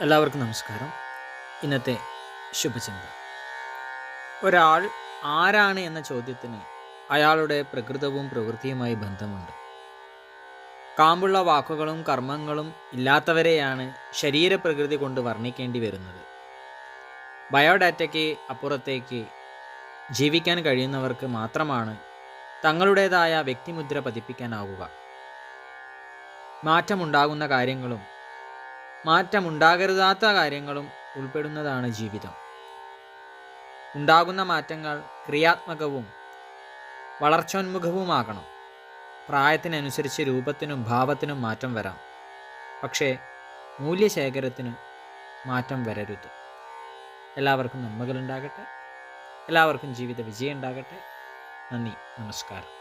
എല്ലാവർക്കും നമസ്കാരം. ഇന്നത്തെ ശുഭചിന്ത. ഒരാൾ ആരാണ് എന്ന ചോദ്യത്തിന് അയാളുടെ പ്രകൃതവും പ്രവൃത്തിയുമായി ബന്ധമുണ്ട്. കാമ്പുള്ള വാക്കുകളും കർമ്മങ്ങളും ഇല്ലാത്തവരെയാണ് ശരീരപ്രകൃതി കൊണ്ട് വർണ്ണിക്കേണ്ടി വരുന്നത്. ബയോഡാറ്റയ്ക്ക് അപ്പുറത്തേക്ക് ജീവിക്കാൻ കഴിയുന്നവർക്ക് മാത്രമാണ് തങ്ങളുടേതായ വ്യക്തിമുദ്ര പതിപ്പിക്കാനാവുക. മാറ്റമുണ്ടാകുന്ന കാര്യങ്ങളും മാറ്റമുണ്ടാകരുതാത്ത കാര്യങ്ങളും ഉൾപ്പെടുന്നതാണ് ജീവിതം. ഉണ്ടാകുന്ന മാറ്റങ്ങൾ ക്രിയാത്മകവും വളർച്ചോന്മുഖവുമാകണം. പ്രായത്തിനനുസരിച്ച് രൂപത്തിനും ഭാവത്തിനും മാറ്റം വരാം, പക്ഷേ മൂല്യശേഖരത്തിന് മാറ്റം വരരുത്. എല്ലാവർക്കും നന്മകളുണ്ടാകട്ടെ. എല്ലാവർക്കും ജീവിത വിജയം ഉണ്ടാകട്ടെ. നന്ദി, നമസ്കാരം.